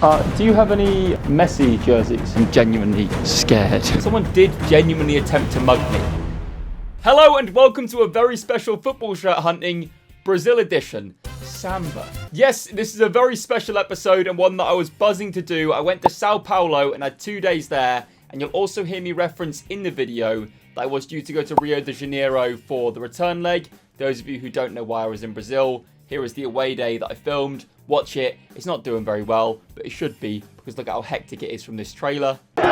Do you have any Messi jerseys? I'm genuinely scared. Someone did genuinely attempt to mug me. Hello and welcome to a very special football shirt hunting Brazil edition. Samba. Yes, this is a very special episode and one that I was buzzing to do. I went to Sao Paulo and had 2 days there, and you'll also hear me reference in the video that I was due to go to Rio de Janeiro for the return leg. Those of you who don't know why I was in Brazil, here is the away day that I filmed. Watch it. It's not doing very well, but it should be, because look at how hectic it is from this trailer. But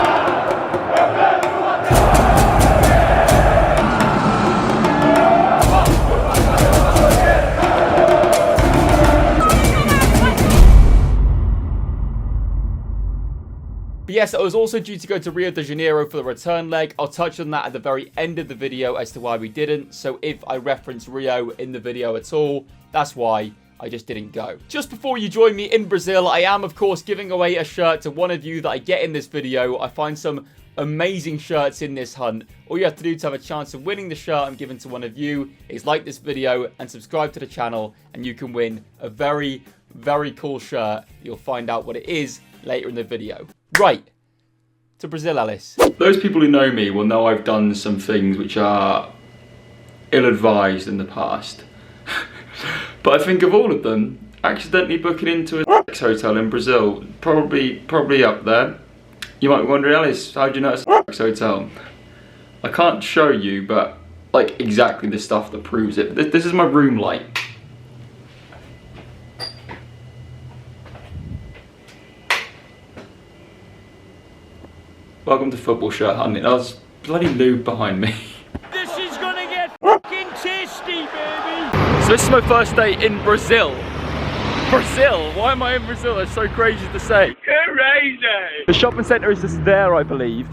yes, I was also due to go to Rio de Janeiro for the return leg. I'll touch on that at the very end of the video as to why we didn't. So if I reference Rio in the video at all, that's why I just didn't go. Just before you join me in Brazil, I am of course giving away a shirt to one of you that I get in this video. I find some amazing shirts in this hunt. All you have to do to have a chance of winning the shirt I'm giving to one of you is like this video and subscribe to the channel, and you can win a very, very cool shirt. You'll find out what it is later in the video. Right, to Brazil, Alice. Those people who know me will know I've done some things which are ill-advised in the past. But I think of all of them, accidentally booking into a sex hotel in Brazil, probably up there. You might be wondering, Alice, how do you know it's a sex hotel? I can't show you, but like exactly the stuff that proves it. This is my room light. Welcome to football shirt hunting. That was bloody lube behind me. This is gonna get fucking tasty, baby! So this is my first day in Brazil. Brazil? Why am I in Brazil? That's so crazy to say. Crazy! The shopping centre is just there, I believe.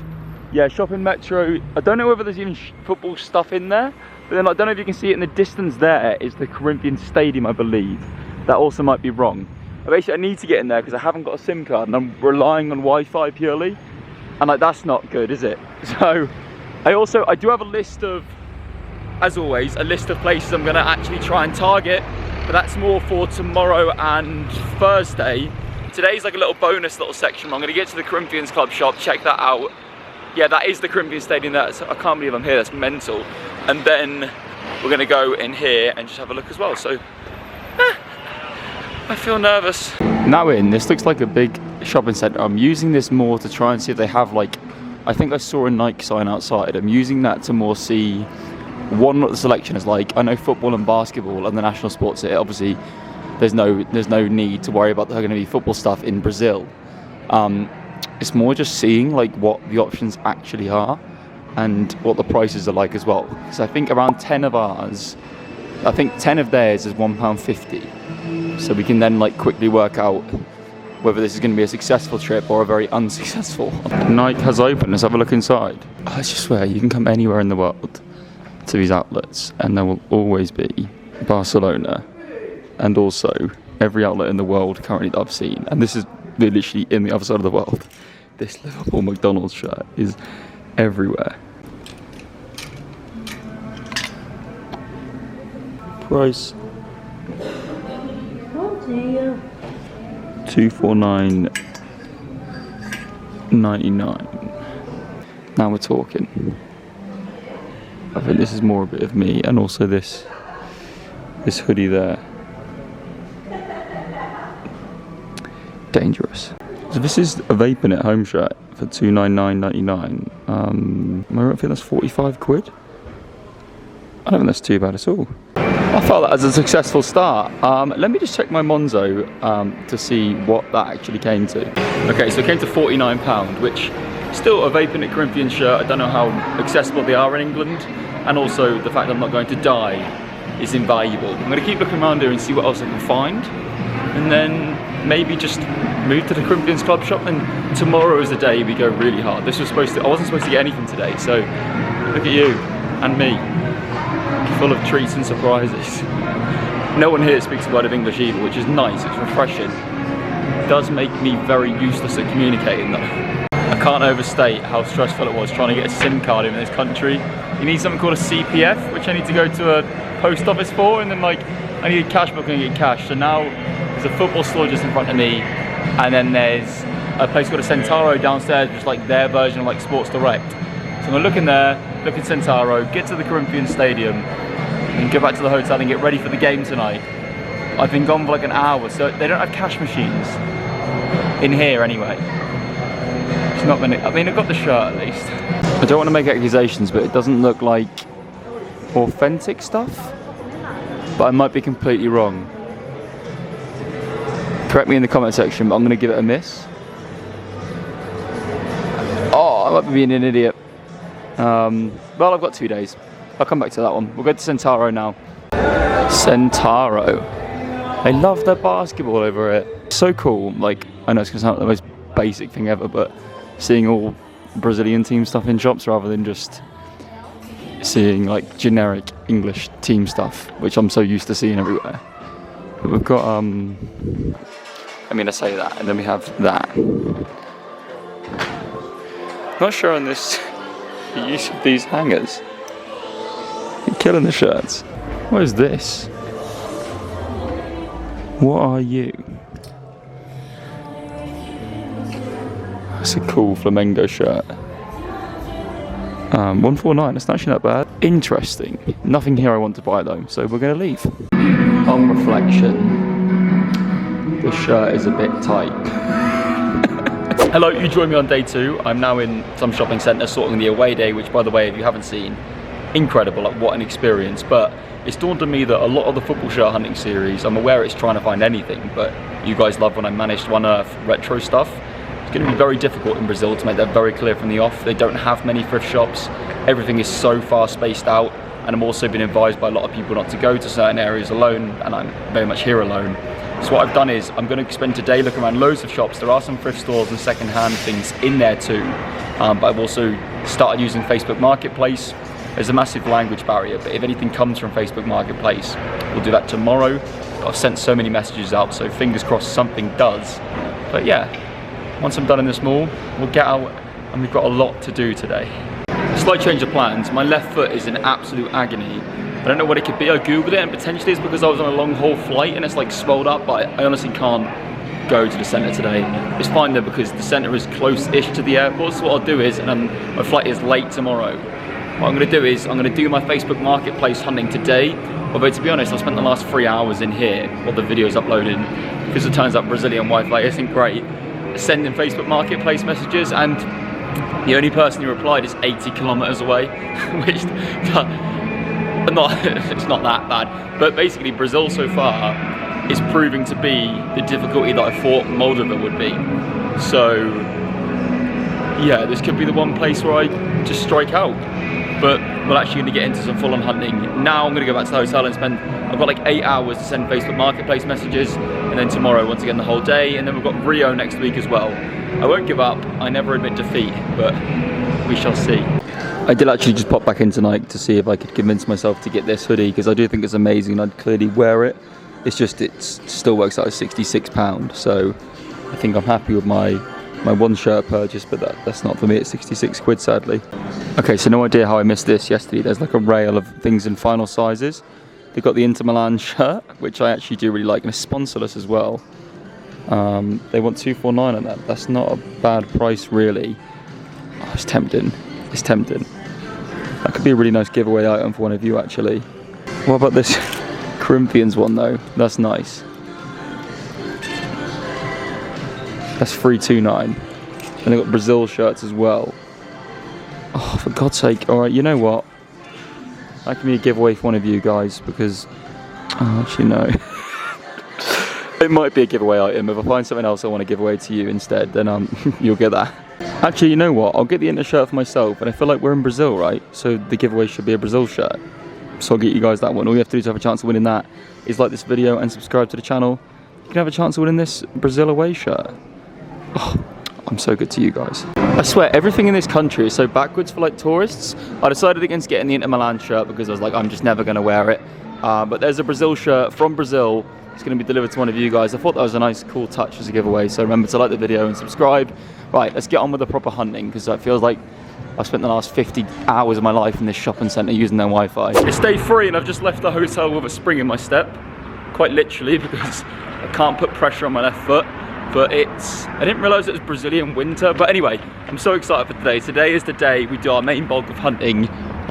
Yeah, shopping metro. I don't know whether there's even football stuff in there. But then I don't know if you can see it in the distance there is the Corinthians Stadium, I believe. That also might be wrong. Basically, I need to get in there because I haven't got a SIM card and I'm relying on Wi-Fi purely. And like, that's not good, is it? So, I do have a list of, as always, a list of places I'm gonna actually try and target, but that's more for tomorrow and Thursday. Today's like a little bonus little section. I'm gonna get to the Corinthians Club shop, check that out. Yeah, that is the Corinthians Stadium there. So I can't believe I'm here, that's mental. And then we're gonna go in here and just have a look as well. So, I feel nervous. Now this looks like a big shopping centre. I'm using this more to try and see if they have like, I think I saw a Nike sign outside. I'm using that to more see what the selection is like. I know football and basketball and the national sports here, obviously there's no need to worry about there going to be football stuff in Brazil. It's more just seeing like what the options actually are and what the prices are like as well. So I think around 10 of ours, I think 10 of theirs is £1.50. So we can then like quickly work out whether this is going to be a successful trip or a very unsuccessful one. Nike has opened. Let's have a look inside. I just swear you can come anywhere in the world to these outlets and there will always be Barcelona and also every outlet in the world currently that I've seen, and this is literally in the other side of the world. This Liverpool McDonald's shirt is everywhere. Price $249.99. Now we're talking. I think this is more a bit of me, and also this hoodie there. Dangerous. So this is a vaping at home shirt for $299.99. I think that's 45 quid. I don't think that's too bad at all. I felt that as a successful start. Let me just check my Monzo to see what that actually came to. Okay, so it came to £49, which still a vaping at Corinthians shirt. I don't know how accessible they are in England, and also the fact that I'm not going to die is invaluable. I'm going to keep looking around here and see what else I can find, and then maybe just move to the Corinthians Club shop. And tomorrow is the day we go really hard. I wasn't supposed to get anything today, so look at you and me, full of treats and surprises. No one here speaks a word of English either, which is nice, it's refreshing. It does make me very useless at communicating though. I can't overstate how stressful it was trying to get a SIM card in this country. You need something called a CPF, which I need to go to a post office for, and then like I needed cash, but I couldn't get cash. So now there's a football store just in front of me. and then there's a place called a Centauro downstairs, which is like their version of like Sports Direct. So I'm gonna look in there, look at Centauro, get to the Corinthians Stadium, and go back to the hotel and get ready for the game tonight. I've been gone for like an hour, so they don't have cash machines in here anyway. It's not gonna, I mean, I've got the shirt at least. I don't want to make accusations, but it doesn't look like authentic stuff, but I might be completely wrong. Correct me in the comment section, but I'm going to give it a miss. Oh, I might be being an idiot. Well, I've got 2 days. I'll come back to that one. We'll go to Centauro now. Centauro. I love their basketball over it. So cool. Like, I know it's going to sound like the most basic thing ever, but seeing all Brazilian team stuff in shops rather than just seeing like generic English team stuff, which I'm so used to seeing everywhere. But we've got, I mean, I say that, and then we have that. Not sure on this, the use of these hangers. You're killing the shirts. What is this? What are you? That's a cool Flamengo shirt. 149, that's actually not bad. Interesting. Nothing here I want to buy though, so we're going to leave. On reflection, this shirt is a bit tight. Hello, you join me on day 2. I'm now in some shopping centre sorting the away day, which by the way, if you haven't seen, incredible, like what an experience. But it's dawned on me that a lot of the football shirt hunting series, I'm aware it's trying to find anything, but you guys love when I manage to unearth retro stuff. It's going to be very difficult in Brazil to make that very clear from the off. They don't have many thrift shops. Everything is so far spaced out, and I'm also been advised by a lot of people not to go to certain areas alone, and I'm very much here alone. So what I've done is I'm going to spend today looking around loads of shops. There are some thrift stores and second-hand things in there too, but I've also started using Facebook Marketplace. There's a massive language barrier, but if anything comes from Facebook Marketplace, we'll do that tomorrow. I've sent so many messages out, so fingers crossed something does. But yeah, once I'm done in this mall, we'll get out, and we've got a lot to do today. Slight change of plans. My left foot is in absolute agony. I don't know what it could be. I googled it, and potentially it's because I was on a long haul flight and it's like swelled up, but I honestly can't go to the centre today. It's fine though, because the centre is close-ish to the airport, so what I'll do is, and my flight is late tomorrow, what I'm going to do is I'm going to do my Facebook Marketplace hunting today. Although to be honest, I've spent the last 3 hours in here while the video's uploading, because it turns out Brazilian Wi-Fi isn't great. Sending Facebook Marketplace messages, and the only person who replied is 80 kilometers away, which it's not that bad. But basically Brazil so far is proving to be the difficulty that I thought Moldova would be. So yeah, this could be the one place where I just strike out. But we're actually going to get into some full-on hunting. Now I'm going to go back to the hotel and I've got like 8 hours to send Facebook Marketplace messages, and then tomorrow once again the whole day, and then we've got Rio next week as well. I won't give up, I never admit defeat, but we shall see. I did actually just pop back in tonight to see if I could convince myself to get this hoodie, because I do think it's amazing and I'd clearly wear it. It's just, it still works out as £66, so I think I'm happy with my one shirt purchase, but that's not for me. It's 66 quid sadly. Okay, so no idea how I missed this yesterday. There's like a rail of things in final sizes. They've got the Inter Milan shirt, which I actually do really like, and it's sponsorless as well. They want $249 on that. That's not a bad price really. Oh, it's tempting. It's tempting. That could be a really nice giveaway item for one of you actually. What about this Corinthians one though? That's nice. That's $329. And they've got Brazil shirts as well. Oh, for God's sake. Alright, you know what? That can be a giveaway for one of you guys, because... Oh, actually, no. It might be a giveaway item. If I find something else I want to give away to you instead, then you'll get that. Actually, you know what? I'll get the Inter shirt for myself, and I feel like we're in Brazil, right? So the giveaway should be a Brazil shirt. So I'll get you guys that one. All you have to do to have a chance of winning that is like this video and subscribe to the channel. You can have a chance of winning this Brazil away shirt. Oh, I'm so good to you guys. I swear, everything in this country is so backwards for like tourists. I decided against getting the Inter Milan shirt because I was like, I'm just never going to wear it. But there's a Brazil shirt from Brazil. It's going to be delivered to one of you guys. I thought that was a nice, cool touch as a giveaway. So remember to like the video and subscribe. Right, let's get on with the proper hunting, because it feels like I've spent the last 50 hours of my life in this shopping centre using their Wi-Fi. It's day 3 and I've just left the hotel with a spring in my step. Quite literally, because I can't put pressure on my left foot. but I didn't realise it was Brazilian winter. But anyway, I'm so excited for today. Today is the day we do our main bulk of hunting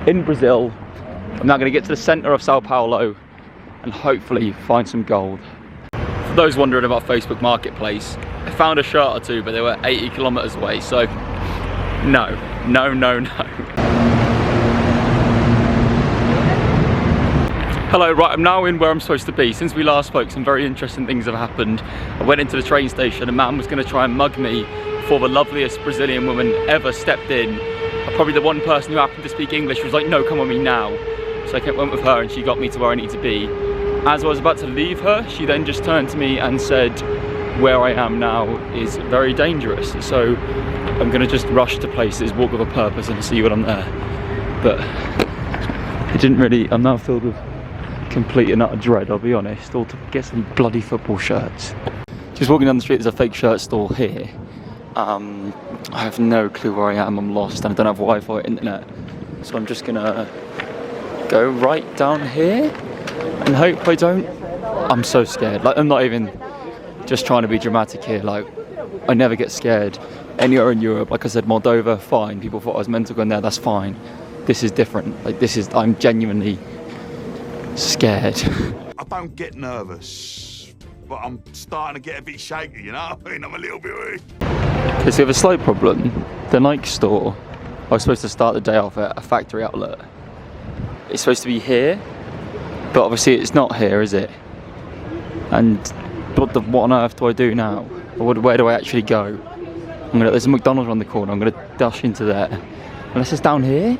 in Brazil. I'm now going to get to the centre of Sao Paulo and hopefully find some gold. For those wondering about Facebook Marketplace, I found a shirt or two, but they were 80 kilometres away, so no. Hello, right, I'm now in where I'm supposed to be. Since we last spoke, some very interesting things have happened. I went into the train station, a man was going to try and mug me before the loveliest Brazilian woman ever stepped in. Probably the one person who happened to speak English was like, no, come on me now. So I went with her and she got me to where I need to be. As I was about to leave her, she then just turned to me and said, where I am now is very dangerous. So I'm going to just rush to places, walk with a purpose and see when I'm there. But it didn't really, I'm now filled with complete and utter dread, I'll be honest, or to get some bloody football shirts. Just walking down the street, there's a fake shirt store here. I have no clue where I am, I'm lost, and I don't have Wi-Fi or internet. So I'm just gonna go right down here and hope I don't. I'm so scared, like I'm not even just trying to be dramatic here, like I never get scared anywhere in Europe. Like I said, Moldova, fine, people thought I was meant to go in there, that's fine. This is different, like I'm genuinely scared. I don't get nervous, but I'm starting to get a bit shaky, you know what I mean? I'm a little bit weak. Okay, so we have a slight problem. The Nike store, I was supposed to start the day off at a factory outlet. It's supposed to be here, but obviously it's not here, is it? And what on earth do I do now? Where do I actually go? There's a McDonald's around the corner, I'm gonna dash into there. Unless it's down here?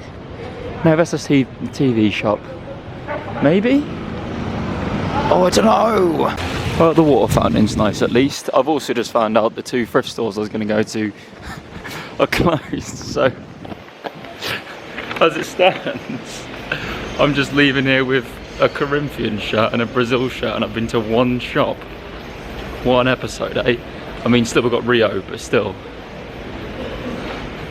No, that's a TV shop. Maybe? Oh, I don't know. Well, the water fountain's nice at least. I've also just found out the 2 thrift stores I was going to go to are closed, so as it stands, I'm just leaving here with a Corinthian shirt and a Brazil shirt, and I've been to one shop. One episode, eh? I mean, still we've got Rio, but still,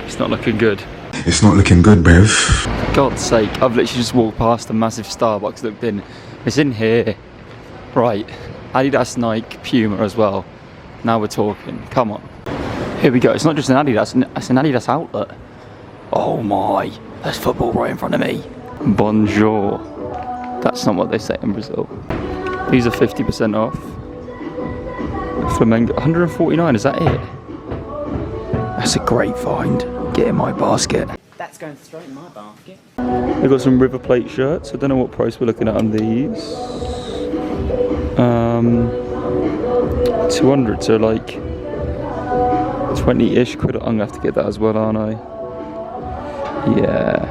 it's not looking good. It's not looking good, Bev. For God's sake, I've literally just walked past a massive Starbucks, looked in. It's in here. Right. Adidas, Nike, Puma as well. Now we're talking. Come on. Here we go. It's not just an Adidas, it's an Adidas outlet. Oh my. There's football right in front of me. Bonjour. That's not what they say in Brazil. These are 50% off. Flamengo, 149, is that it? That's a great find. Get in my basket. That's going straight in my basket. They've got some River Plate shirts. I don't know what price we're looking at on these. 200, so like 20-ish quid. I'm gonna have to get that as well, aren't I? Yeah.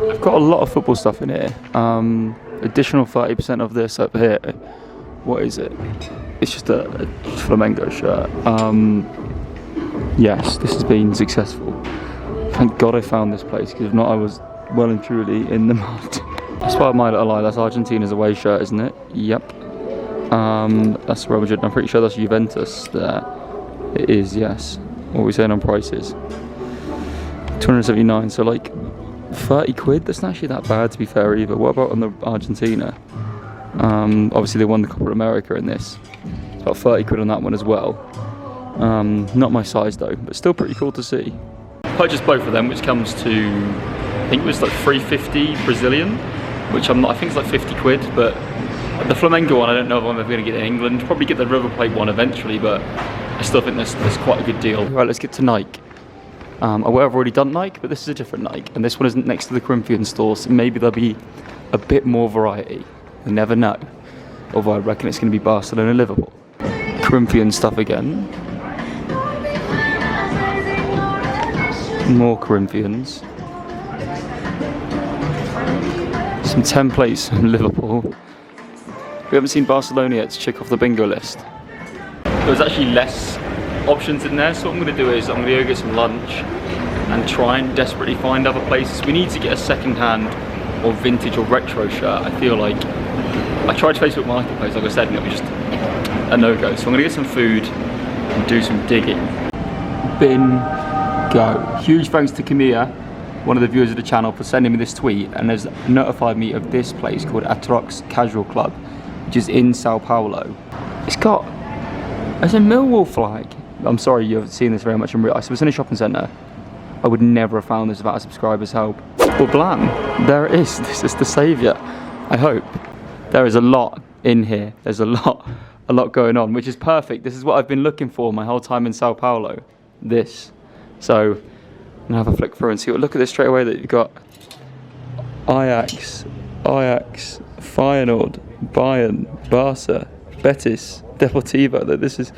I've got a lot of football stuff in here. Additional 30% of this up here. What is it? It's just a Flamengo shirt. Yes, this has been successful. Thank God I found this place, because if not I was well and truly in the mud. That's why my little lie, that's Argentina's away shirt, isn't it? Yep. That's Real Madrid. I'm pretty sure that's Juventus there. It is, yes. What are we saying on prices? 279, so like 30 quid? That's not actually that bad, to be fair, either. What about on the Argentina? Obviously they won the Copa America in this. About 30 quid on that one as well. Not my size though, but still pretty cool to see. Purchased both of them, which comes to, I think it was like 350 Brazilian, which I'm not, I think it's like 50 quid, but the Flamengo one I don't know if I'm ever going to get in England. Probably get the River Plate one eventually, but I still think that's quite a good deal. Right, let's get to Nike. I would have already done Nike, but this is a different Nike, and this one isn't next to the Corinthian store, so maybe there'll be a bit more variety. You never know. Although I reckon it's going to be Barcelona, Liverpool. Corinthian stuff again. More Corinthians. Some templates from Liverpool. We haven't seen Barcelona yet to check off the bingo list. There's actually less options in there, so what I'm going to do is I'm going to go get some lunch and try and desperately find other places. We need to get a second-hand or vintage or retro shirt. I feel like I tried Facebook Marketplace, like I said, and it was just a no-go. So I'm going to get some food and do some digging. Bingo. Huge thanks to Camilla, one of the viewers of the channel, for sending me this tweet and has notified me of this place called Atrox Casual Club, which is in Sao Paulo. It's got It's a Millwall flag. I'm sorry you haven't seen this very much in real life. So it's in a shopping centre. I would never have found this without a subscriber's help. Well, blam, there it is. This is the saviour. I hope. There is a lot in here. There's a lot going on, which is perfect. This is what I've been looking for my whole time in Sao Paulo. This. So, I'm gonna have a flick through and see what. Look at this straight away that you've got Ajax, Feyenoord, Bayern, Barca, Betis, Deportivo. That this is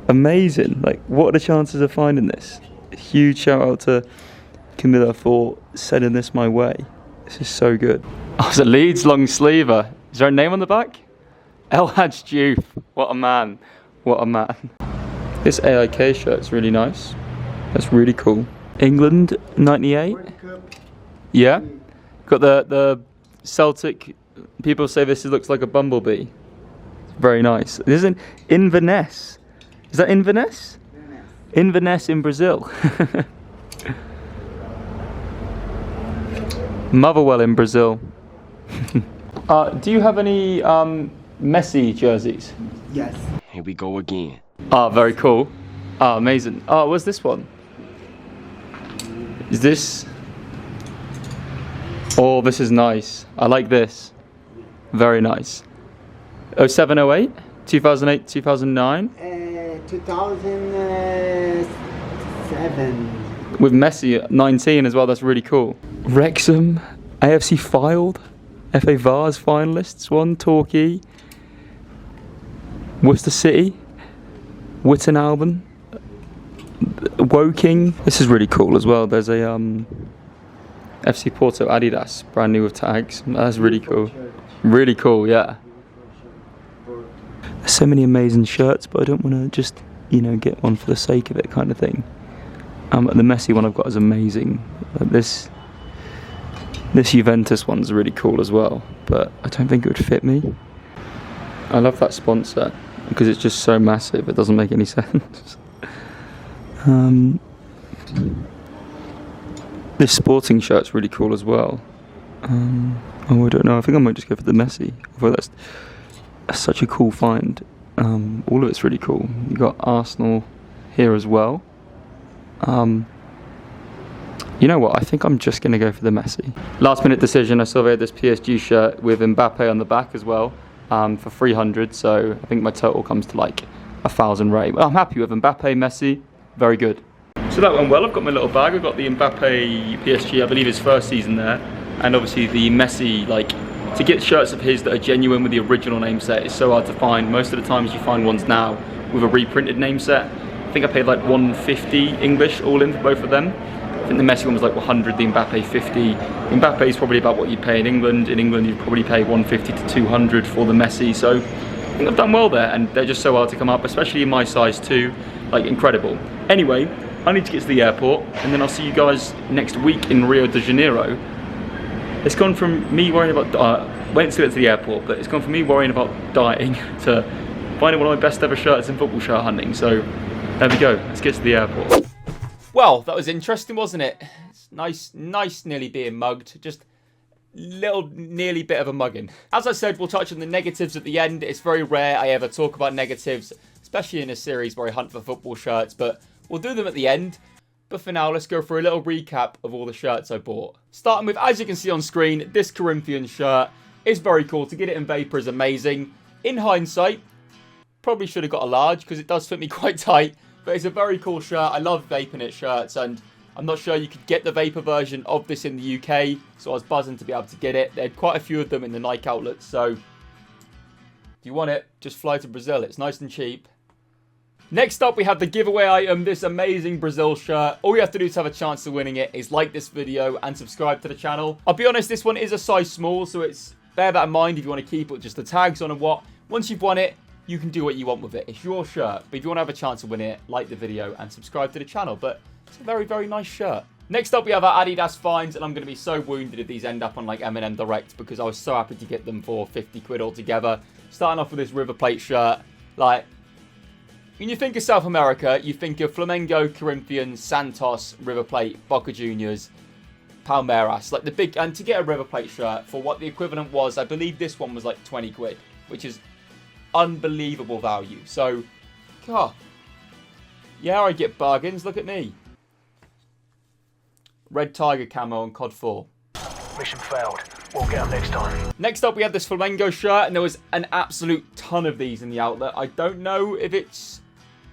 amazing. Like, what are the chances of finding this? Huge shout out to Camilla for sending this my way. This is so good. Oh, it's a Leeds long sleever. Is there a name on the back? El Hadj Diouf. What a man. What a man. This AIK shirt's really nice. That's really cool. England 98. Yeah. Got the Celtic. People say this looks like a bumblebee. Very nice. This is in Inverness. Is that Inverness? Inverness in Brazil. Motherwell in Brazil. Do you have any Messi jerseys? Yes. Here we go again. Ah, very cool. Ah, amazing. Oh, what's this one? Is this? Oh, this is nice. I like this. Very nice. 07, 08? 2008, 2009? 2007. With Messi at 19 as well, that's really cool. Wrexham, AFC Fylde, FA Vars finalists, one Torquay, Worcester City, Witten Albion, Woking. This is really cool as well. There's a FC Porto Adidas, brand new with tags. That's really cool. Really cool, yeah. There's so many amazing shirts, but I don't want to just, you know, get one for the sake of it kind of thing. The Messi one I've got is amazing. This Juventus one's really cool as well, but I don't think it would fit me. I love that sponsor because it's just so massive, it doesn't make any sense. This sporting shirt's really cool as well. Oh, I don't know, I think I might just go for the Messi. Although that's such a cool find. All of it's really cool. You got Arsenal here as well. You know what, I think I'm just going to go for the Messi. Last minute decision, I saw they had this PSG shirt with Mbappe on the back as well, for 300, so I think my total comes to like 1,000 rate. Well, I'm happy with Mbappe, Messi, very good. So that went well. I've got my little bag. I've got the Mbappe PSG, I believe his first season there, and obviously the Messi, like, to get shirts of his that are genuine with the original name set is so hard to find. Most of the times you find ones now with a reprinted name set. I think I paid like 150 English all in for both of them. I think the Messi one was like 100, the Mbappe 50. Mbappe is probably about what you'd pay in England. In England you'd probably pay 150 to 200 for the Messi. So I think I've done well there, and they're just so hard to come up, especially in my size too. Like, incredible. Anyway, I need to get to the airport, and then I'll see you guys next week in Rio de Janeiro. It's gone from me worrying about wait to get to the airport, but it's gone from me worrying about dying to finding one of my best ever shirts in football shirt hunting. So there we go, let's get to the airport. Well, that was interesting, wasn't it? It's nice nearly being mugged. Just little nearly bit of a mugging. As I said, we'll touch on the negatives at the end. It's very rare I ever talk about negatives, especially in a series where I hunt for football shirts, but we'll do them at the end. But for now, let's go for a little recap of all the shirts I bought. Starting with, as you can see on screen, this Corinthians shirt is very cool. To get it in Vapor is amazing. In hindsight, probably should have got a large because it does fit me quite tight. But it's a very cool shirt. I love Vaporknit shirts, and I'm not sure you could get the Vapor version of this in the UK. So I was buzzing to be able to get it. They had quite a few of them in the Nike outlets. So if you want it, just fly to Brazil. It's nice and cheap. Next up, we have the giveaway item, this amazing Brazil shirt. All you have to do to have a chance of winning it is like this video and subscribe to the channel. I'll be honest, this one is a size small, so it's bear that in mind if you want to keep it, just the tags on and what. Once you've won it, you can do what you want with it. It's your shirt, but if you want to have a chance of winning it, like the video and subscribe to the channel. But it's a very, very nice shirt. Next up, we have our Adidas finds, and I'm going to be so wounded if these end up on like M&M Direct because I was so happy to get them for 50 quid altogether. Starting off with this River Plate shirt, like, when you think of South America, you think of Flamengo, Corinthians, Santos, River Plate, Boca Juniors, Palmeiras. Like the big, and to get a River Plate shirt for what the equivalent was, I believe this one was like 20 quid, which is unbelievable value. So God. Yeah, I get bargains. Look at me. Red Tiger camo on COD 4. Mission failed. We'll get them next time. Next up, we had this Flamengo shirt, and there was an absolute ton of these in the outlet. I don't know if it's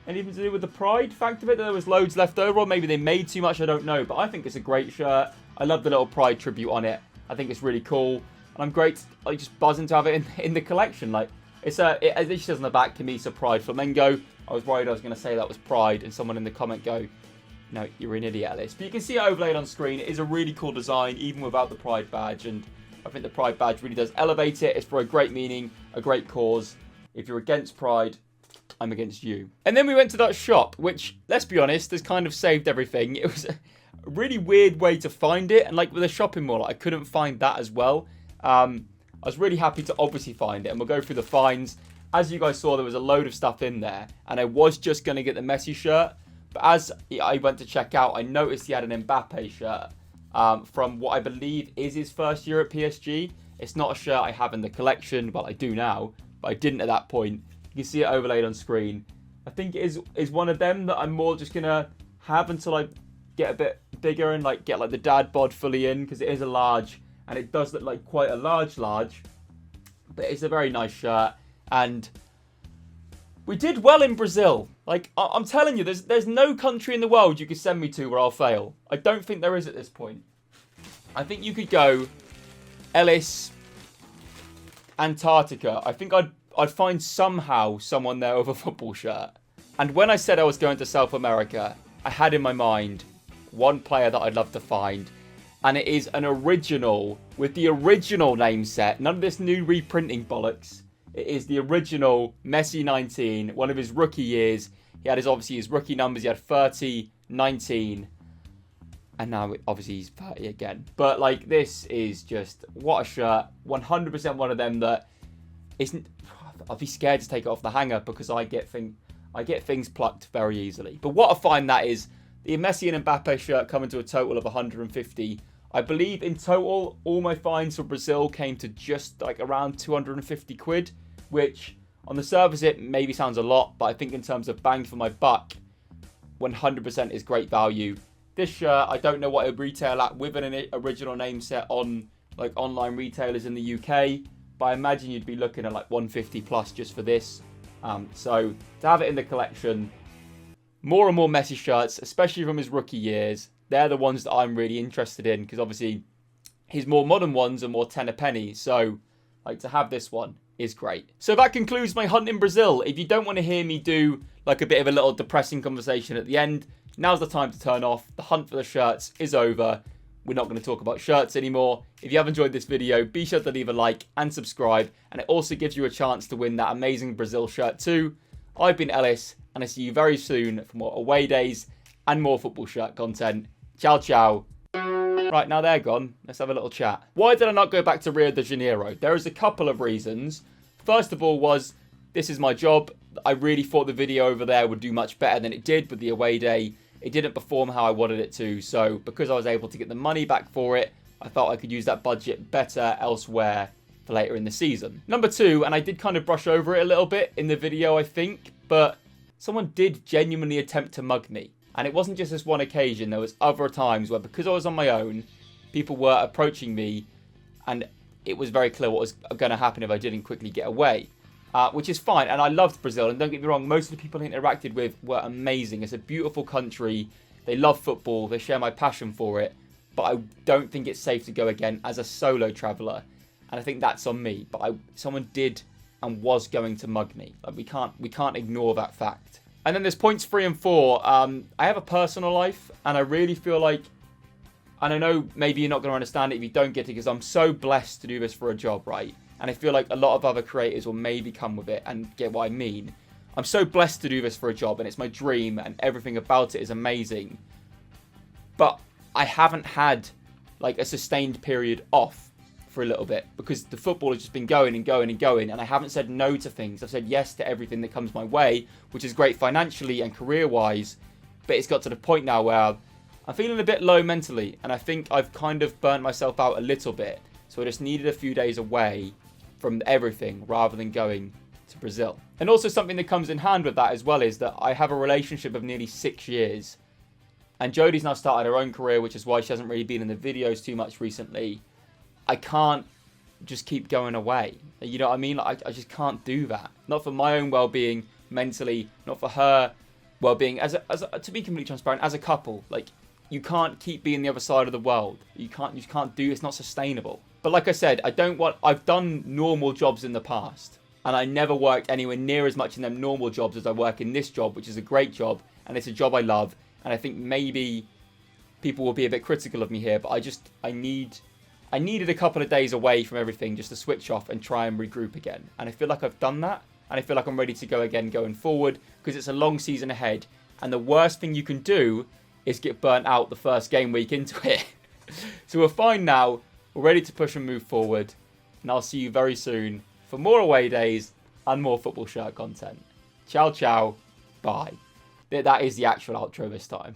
anything to do with the pride fact of it, that there was loads left over, or maybe they made too much, I don't know. But I think it's a great shirt. I love the little pride tribute on it. I think it's really cool. And I'm great, like, just buzzing to have it in the collection. Like, as it says on the back, Camisa Pride Flamengo. I was worried I was going to say that was pride, and someone in the comment go, no, you're an idiot, Alice. But you can see it overlaid on screen. It is a really cool design, even without the pride badge. And I think the pride badge really does elevate it. It's for a great meaning, a great cause. If you're against pride, I'm against you. And then we went to that shop, which, let's be honest, has kind of saved everything. It was a really weird way to find it. And like with a shopping mall, I couldn't find that as well. I was really happy to obviously find it. And we'll go through the finds. As you guys saw, there was a load of stuff in there. And I was just going to get the Messi shirt. But as I went to check out, I noticed he had an Mbappe shirt from what I believe is his first year at PSG. It's not a shirt I have in the collection. Well, I do now, but I didn't at that point. You can see it overlaid on screen. I think it is one of them that I'm more just going to have until I get a bit bigger and like get like the dad bod fully in, because it is a large and it does look like quite a large. But it's a very nice shirt. And we did well in Brazil. Like, I'm telling you, there's no country in the world you could send me to where I'll fail. I don't think there is at this point. I think you could go Ellis, Antarctica. I think I'd find somehow someone there with a football shirt. And when I said I was going to South America, I had in my mind one player that I'd love to find. And it is an original with the original name set. None of this new reprinting bollocks. It is the original Messi 19, one of his rookie years. He had obviously his rookie numbers. He had 30, 19, and now obviously he's 30 again. But like, this is just, what a shirt. 100% one of them that isn't. I'll be scared to take it off the hanger because I get things plucked very easily. But what a find that is. The Messi and Mbappe shirt coming to a total of 150. I believe in total, all my finds for Brazil came to just like around 250 quid, which on the surface it maybe sounds a lot, but I think in terms of bang for my buck, 100% is great value. This shirt, I don't know what it would retail at with an original name set on like online retailers in the UK, but I imagine you'd be looking at like 150 plus just for this. So to have it in the collection, more and more Messi shirts, especially from his rookie years, they're the ones that I'm really interested in, because obviously his more modern ones are more 10 a penny. So like, to have this one is great. So that concludes my hunt in Brazil. If you don't want to hear me do like a bit of a little depressing conversation at the end, now's the time to turn off. The hunt for the shirts is over. We're not going to talk about shirts anymore. If you have enjoyed this video, be sure to leave a like and subscribe. And it also gives you a chance to win that amazing Brazil shirt too. I've been Ellis, and I see you very soon for more away days and more football shirt content. Ciao, ciao. Right, now they're gone. Let's have a little chat. Why did I not go back to Rio de Janeiro? There is a couple of reasons. First of all was, this is my job. I really thought the video over there would do much better than it did with the away day. It didn't perform how I wanted it to. So because I was able to get the money back for it, I felt I could use that budget better elsewhere for later in the season. Number two, and I did kind of brush over it a little bit in the video, I think, but someone did genuinely attempt to mug me. And it wasn't just this one occasion. There was other times where, because I was on my own, people were approaching me, and it was very clear what was going to happen if I didn't quickly get away. Which is fine, and I loved Brazil, and don't get me wrong, most of the people I interacted with were amazing. It's a beautiful country. They love football. They share my passion for it. But I don't think it's safe to go again as a solo traveller. And I think that's on me. But someone did and was going to mug me. Like, we can't ignore that fact. And then there's points 3 and 4. I have a personal life, and I really feel like, and I know maybe you're not going to understand it if you don't get it, because I'm so blessed to do this for a job, right? And I feel like a lot of other creators will maybe come with it and get what I mean. I'm so blessed to do this for a job, and it's my dream, and everything about it is amazing. But I haven't had like a sustained period off for a little bit, because the football has just been going and going and going, and I haven't said no to things. I've said yes to everything that comes my way, which is great financially and career-wise, but it's got to the point now where I'm feeling a bit low mentally, and I think I've kind of burnt myself out a little bit, so I just needed a few days away from everything rather than going to Brazil. And also something that comes in hand with that as well is that I have a relationship of nearly 6 years. And Jodie's now started her own career, which is why she hasn't really been in the videos too much recently. I can't just keep going away. You know what I mean? Like, I just can't do that. Not for my own well-being mentally, not for her well-being. As to be completely transparent, as a couple, like, you can't keep being the other side of the world. You just can't do. It's not sustainable. But like I said, I've done normal jobs in the past, and I never worked anywhere near as much in them normal jobs as I work in this job, which is a great job, and it's a job I love. And I think maybe people will be a bit critical of me here, but I needed a couple of days away from everything just to switch off and try and regroup again. And I feel like I've done that, and I feel like I'm ready to go again going forward, because it's a long season ahead, and the worst thing you can do is get burnt out the first game week into it. So we're fine now. We're ready to push and move forward. And I'll see you very soon for more away days and more football shirt content. Ciao, ciao. Bye. That is the actual outro this time.